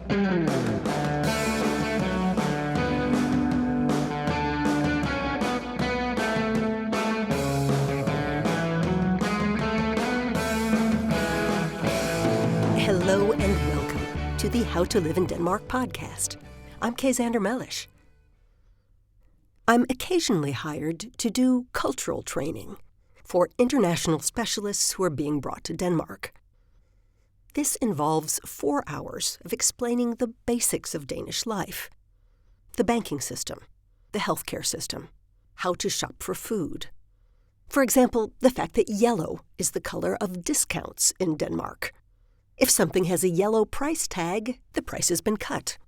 Hello and welcome to the How to Live in Denmark podcast. I'm Xander Mellish. I'm occasionally hired to do cultural training for international specialists who are being brought to Denmark. This involves 4 hours of explaining the basics of Danish life, the banking system, the healthcare system, how to shop for food. For example, the fact that yellow is the color of discounts in Denmark. If something has a yellow price tag, the price has been cut.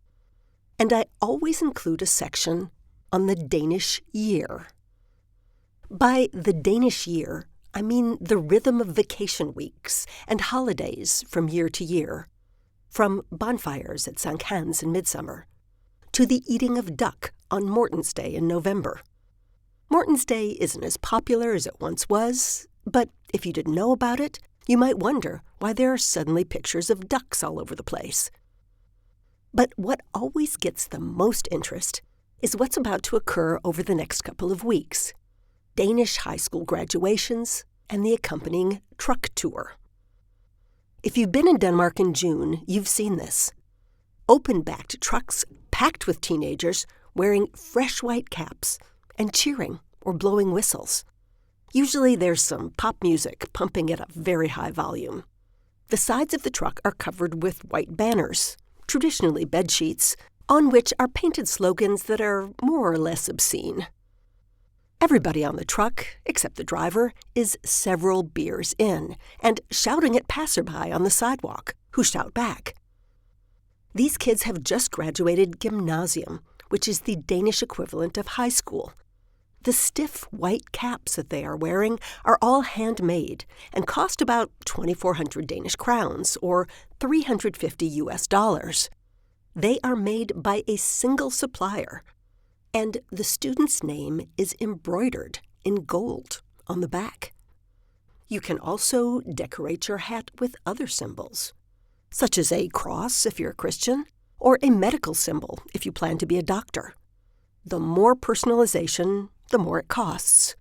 And I always include a section on the Danish year. By the Danish year, I mean the rhythm of vacation weeks and holidays from year to year, from bonfires at Sankt Hans in midsummer, to the eating of duck on Mortens Day in November. Mortens Day isn't as popular as it once was, but if you didn't know about it, you might wonder why there are suddenly pictures of ducks all over the place. But what always gets the most interest is what's about to occur over the next couple of weeks: Danish high school graduations and the accompanying truck tour. If you've been in Denmark in June, you've seen this. Open-backed trucks packed with teenagers wearing fresh white caps and cheering or blowing whistles. Usually there's some pop music pumping at a very high volume. The sides of the truck are covered with white banners, traditionally bed sheets, on which are painted slogans that are more or less obscene. Everybody on the truck, except the driver, is several beers in and shouting at passerby on the sidewalk, who shout back. These kids have just graduated gymnasium, which is the Danish equivalent of high school. The stiff white caps that they are wearing are all handmade and cost about 2,400 Danish crowns, or $350. They are made by a single supplier, and the student's name is embroidered in gold on the back. You can also decorate your hat with other symbols, such as a cross if you're a Christian, or a medical symbol if you plan to be a doctor. The more personalization, the more it costs.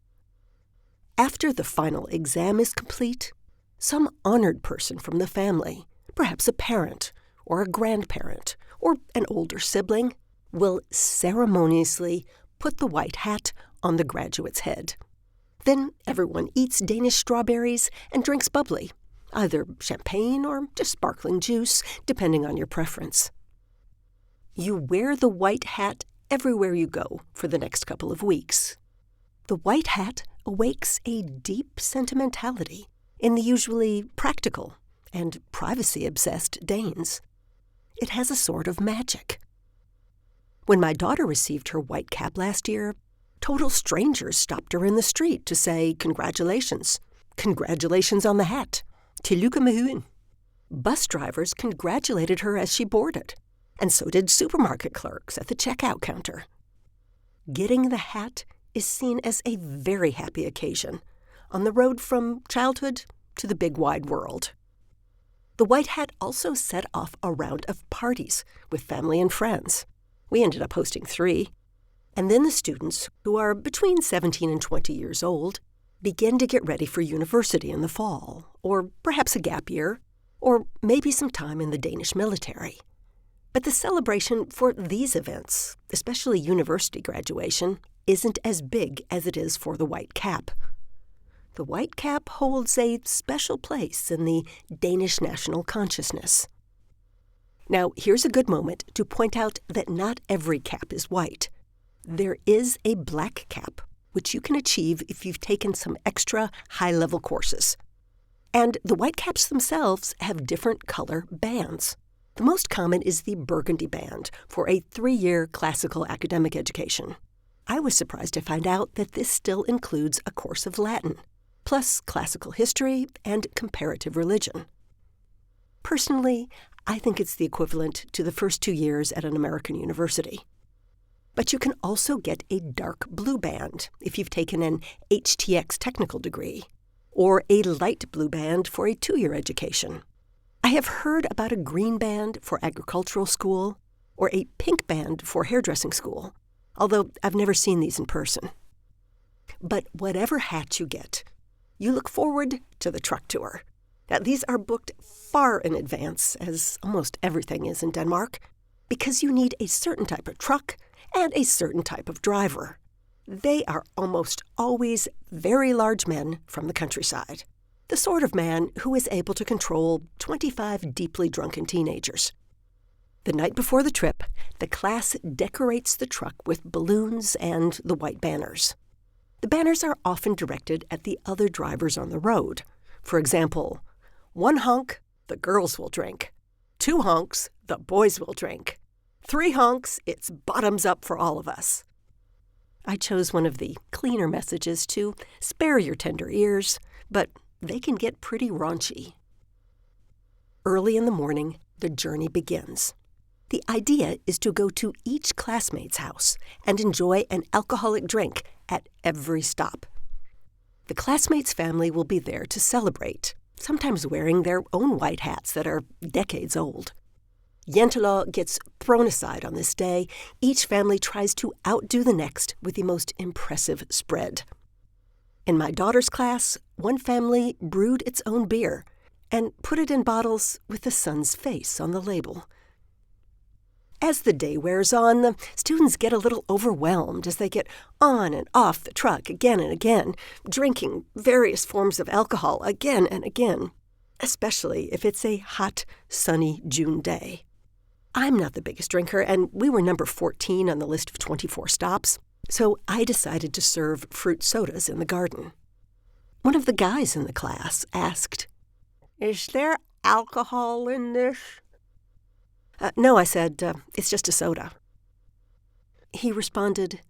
After the final exam is complete, some honored person from the family, perhaps a parent or a grandparent or an older sibling, will ceremoniously put the white hat on the graduate's head. Then everyone eats Danish strawberries and drinks bubbly, either champagne or just sparkling juice, depending on your preference. You wear the white hat everywhere you go for the next couple of weeks. The white hat awakes a deep sentimentality in the usually practical and privacy-obsessed Danes. It has a sort of magic. When my daughter received her white cap last year, total strangers stopped her in the street to say, "Congratulations. Congratulations on the hat. Tillykke med huen." Bus drivers congratulated her as she boarded, and so did supermarket clerks at the checkout counter. Getting the hat is seen as a very happy occasion on the road from childhood to the big wide world. The white hat also set off a round of parties with family and friends. We ended up hosting 3. And then the students, who are between 17 and 20 years old, begin to get ready for university in the fall, or perhaps a gap year, or maybe some time in the Danish military. But the celebration for these events, especially university graduation, isn't as big as it is for the white cap. The white cap holds a special place in the Danish national consciousness. Now, here's a good moment to point out that not every cap is white. There is a black cap, which you can achieve if you've taken some extra high-level courses. And the white caps themselves have different color bands. The most common is the burgundy band for a 3-year classical academic education. I was surprised to find out that this still includes a course of Latin, plus classical history and comparative religion. Personally, I think it's the equivalent to the first 2 years at an American university. But you can also get a dark blue band if you've taken an HTX technical degree, or a light blue band for a 2-year education. I I have heard about a green band for agricultural school or a pink band for hairdressing school, although I've never seen these in person. But whatever hat you get, you look forward to the truck tour. Now, these are booked far in advance, as almost everything is in Denmark, because you need a certain type of truck and a certain type of driver. They are almost always very large men from the countryside, the sort of man who is able to control 25 deeply drunken teenagers. The night before the trip, the class decorates the truck with balloons and the white banners. The banners are often directed at the other drivers on the road. For example, 1 honk, the girls will drink. 2 honks, the boys will drink. 3 honks, it's bottoms up for all of us. I chose one of the cleaner messages to spare your tender ears, but they can get pretty raunchy. Early in the morning, the journey begins. The idea is to go to each classmate's house and enjoy an alcoholic drink at every stop. The classmate's family will be there to celebrate, sometimes wearing their own white hats that are decades old. Jentelå gets thrown aside on this day. Each family tries to outdo the next with the most impressive spread. In my daughter's class, one family brewed its own beer and put it in bottles with the son's face on the label. As the day wears on, the students get a little overwhelmed as they get on and off the truck again and again, drinking various forms of alcohol again and again, especially if it's a hot, sunny June day. I'm not the biggest drinker, and we were number 14 on the list of 24 stops, so I decided to serve fruit sodas in the garden. One of the guys in the class asked, "Is there alcohol in this?" No, I said, it's just a soda. He responded,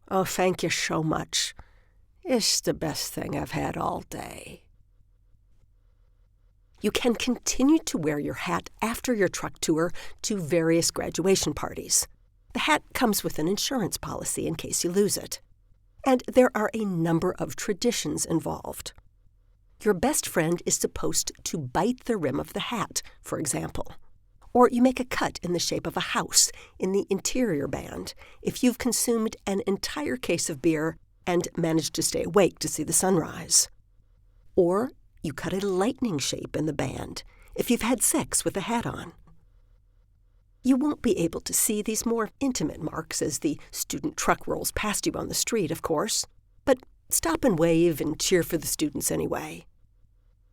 "Oh, thank you so much. It's the best thing I've had all day." You can continue to wear your hat after your truck tour to various graduation parties. The hat comes with an insurance policy in case you lose it. And there are a number of traditions involved. Your best friend is supposed to bite the rim of the hat, for example. Or you make a cut in the shape of a house in the interior band if you've consumed an entire case of beer and managed to stay awake to see the sunrise. Or you cut a lightning shape in the band if you've had sex with a hat on. You won't be able to see these more intimate marks as the student truck rolls past you on the street, of course, but stop and wave and cheer for the students anyway.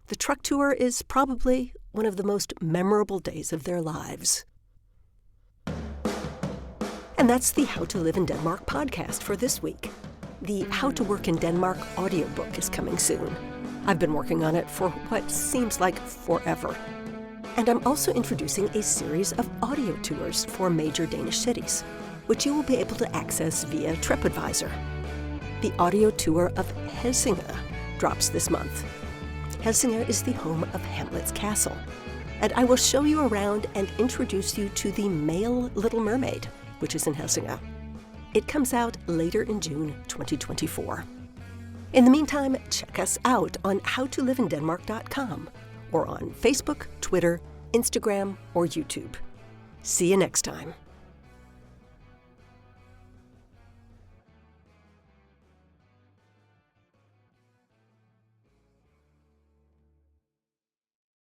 The truck tour is probably one of the most memorable days of their lives. And that's the How to Live in Denmark podcast for this week. The How to Work in Denmark audiobook is coming soon. I've been working on it for what seems like forever. And I'm also introducing a series of audio tours for major Danish cities, which you will be able to access via TripAdvisor. The audio tour of Helsinge drops this month. Helsinge is the home of Hamlet's castle, and I will show you around and introduce you to the male Little Mermaid, which is in Helsinge. It comes out later in June 2024. In the meantime, check us out on howtoliveindenmark.com or on Facebook, Twitter, Instagram, or YouTube. See you next time.